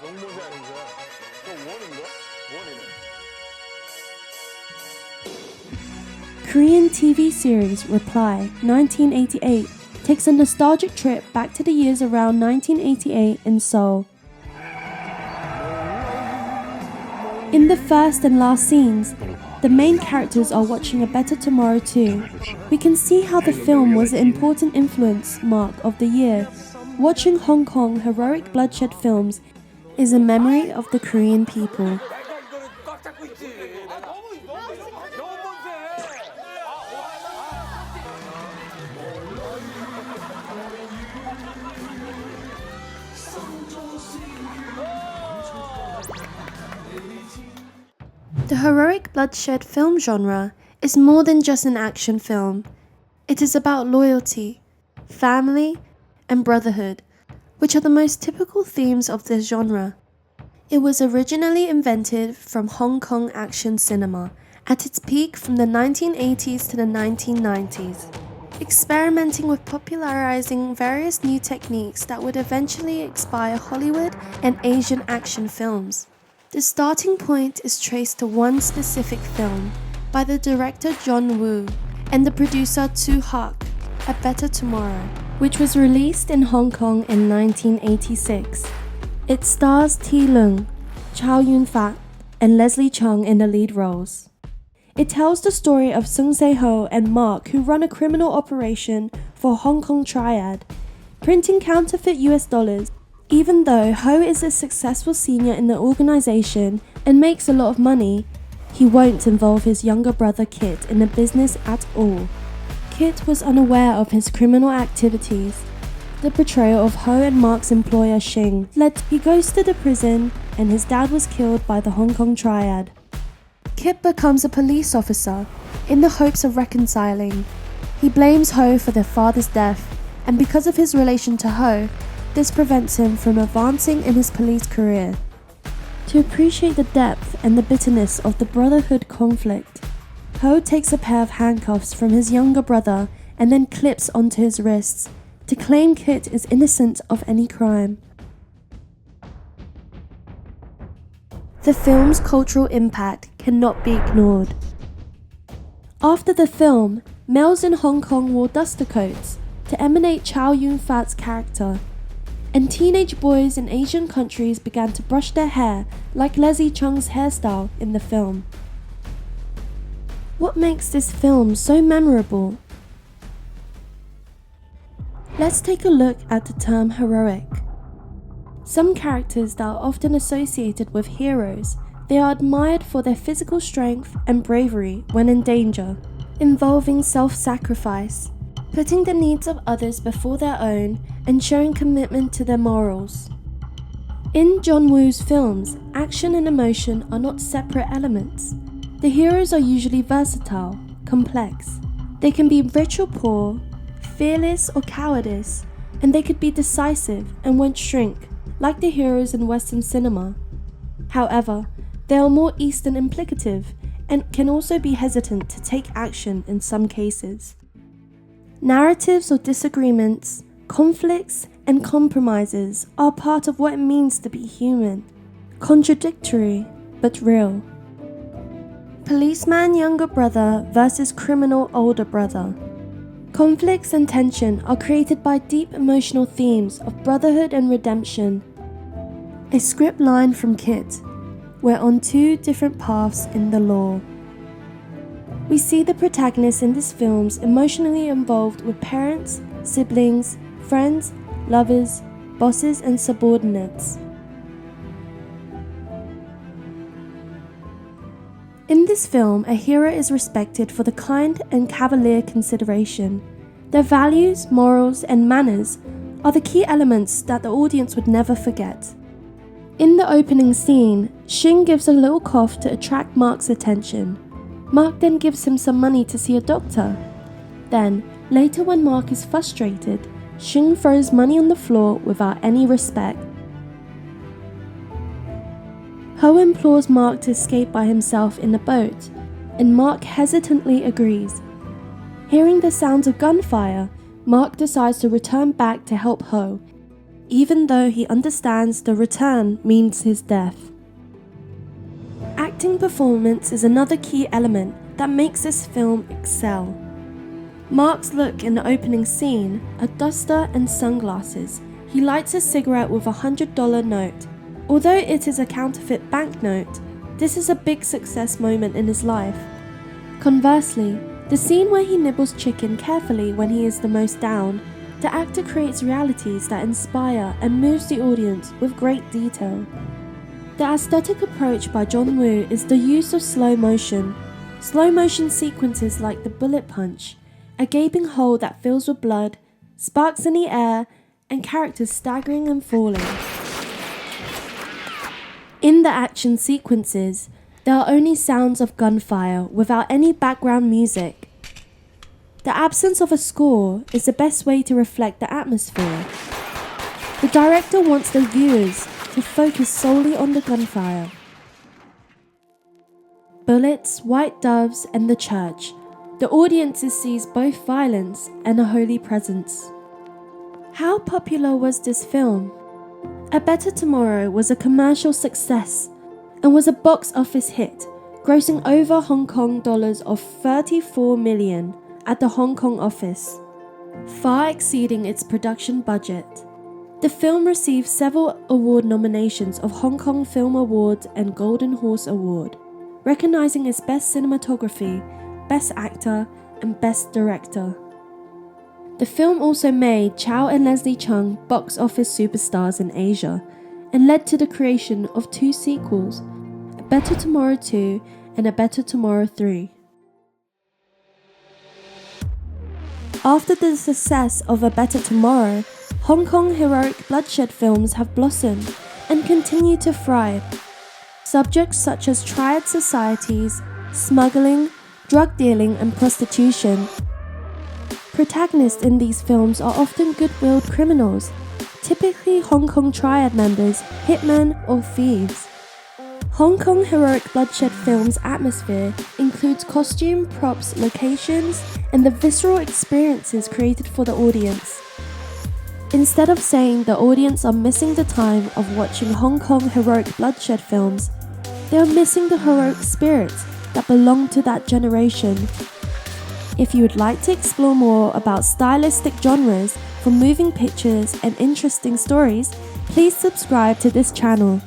연못이 아니죠. 저 원인가? 원이네. Korean TV series Reply 1988 takes a nostalgic trip back to the years around 1988 in Seoul. In the first and last scenes, the main characters are watching A Better Tomorrow too. We can see how the film was an important influence mark of the year. Watching Hong Kong Heroic Bloodshed films is a memory of the Korean people. The Heroic Bloodshed film genre is more than just an action film. It is about loyalty, family, and brotherhood, which are the most typical themes of this genre. It was originally invented from Hong Kong action cinema at its peak from the 1980s to the 1990s, experimenting with popularizing various new techniques that would eventually inspire Hollywood and Asian action films. The starting point is traced to one specific film by the director John Woo and the producer Tsui Hark, A Better Tomorrow, which was released in Hong Kong in 1986. It stars T. Leung, Chow Yun-fat, and Leslie Chung in the lead roles. It tells the story of Sung Se-ho and Mark, who run a criminal operation for Hong Kong Triad, printing counterfeit US dollars. Even though Ho is a successful senior in the organization and makes a lot of money, he won't involve his younger brother Kit in the business at all. Kit was unaware of his criminal activities. The betrayal of Ho and Mark's employer Shing led he goes to the prison and his dad was killed by the Hong Kong Triad. Kit becomes a police officer in the hopes of reconciling. He blames Ho for their father's death, and because of his relation to Ho, this prevents him from advancing in his police career. To appreciate the depth and the bitterness of the Brotherhood conflict, Ho takes a pair of handcuffs from his younger brother and then clips onto his wrists to claim Kit is innocent of any crime. The film's cultural impact cannot be ignored. After the film, males in Hong Kong wore duster coats to emanate Chow Yun-fat's character, and teenage boys in Asian countries began to brush their hair like Leslie Chung's hairstyle in the film. What makes this film so memorable? Let's take a look at the term heroic. Some characters that are often associated with heroes, they are admired for their physical strength and bravery when in danger, involving self-sacrifice, putting the needs of others before their own, and showing commitment to their morals. In John Woo's films, action and emotion are not separate elements. The heroes are usually versatile, complex. They can be rich or poor, fearless or cowardice, and they could be decisive and won't shrink, like the heroes in Western cinema. However, they are more Eastern implicative and can also be hesitant to take action in some cases. Narratives or disagreements, conflicts, and compromises are part of what it means to be human. Contradictory, but real. Policeman younger brother versus criminal older brother. Conflicts and tension are created by deep emotional themes of brotherhood and redemption. A script line from Kit: "We're on two different paths in the law." We see the protagonists in these films emotionally involved with parents, siblings, friends, lovers, bosses, and subordinates. In this film, a hero is respected for the kind and cavalier consideration. Their values, morals, and manners are the key elements that the audience would never forget. In the opening scene, Shing gives a little cough to attract Mark's attention. Mark then gives him some money to see a doctor. Then, later when Mark is frustrated, Shing throws money on the floor without any respect. Ho implores Mark to escape by himself in the boat, and Mark hesitantly agrees. Hearing the sounds of gunfire, Mark decides to return back to help Ho. even though he understands the return means his death. Acting performance is another key element that makes this film excel. Mark's look in the opening scene, a duster and sunglasses. He lights a cigarette with a $100 note. Although it is a counterfeit banknote, this is a big success moment in his life. Conversely, the scene where he nibbles chicken carefully when he is the most down, the actor creates realities that inspire and moves the audience with great detail. The aesthetic approach by John Woo is the use of slow motion sequences like the bullet punch, a gaping hole that fills with blood, sparks in the air, and characters staggering and falling. In the action sequences, there are only sounds of gunfire without any background music. The absence of a score is the best way to reflect the atmosphere. The director wants the viewers to focus solely on the gunfire. Bullets, white doves, and the church. The audience sees both violence and a holy presence. How popular was this film? A Better Tomorrow was a commercial success and was a box office hit, grossing over Hong Kong dollars of 34 million at the Hong Kong office, far exceeding its production budget. The film received several award nominations of Hong Kong Film Awards and Golden Horse Award, recognizing its Best Cinematography, Best Actor, and Best Director. The film also made Chow and Leslie Chung box office superstars in Asia and led to the creation of 2 sequels, A Better Tomorrow 2 and A Better Tomorrow 3. After the success of A Better Tomorrow, Hong Kong Heroic Bloodshed films have blossomed and continue to thrive. Subjects such as triad societies, smuggling, drug dealing, and prostitution. Protagonists in these films are often good-willed criminals, typically Hong Kong triad members, hitmen, or thieves. Hong Kong Heroic Bloodshed films' atmosphere includes costume, props, locations, and the visceral experiences created for the audience. Instead of saying the audience are missing the time of watching Hong Kong Heroic Bloodshed films, they are missing the heroic spirits that belong to that generation. If you would like to explore more about stylistic genres from moving pictures and interesting stories, please subscribe to this channel.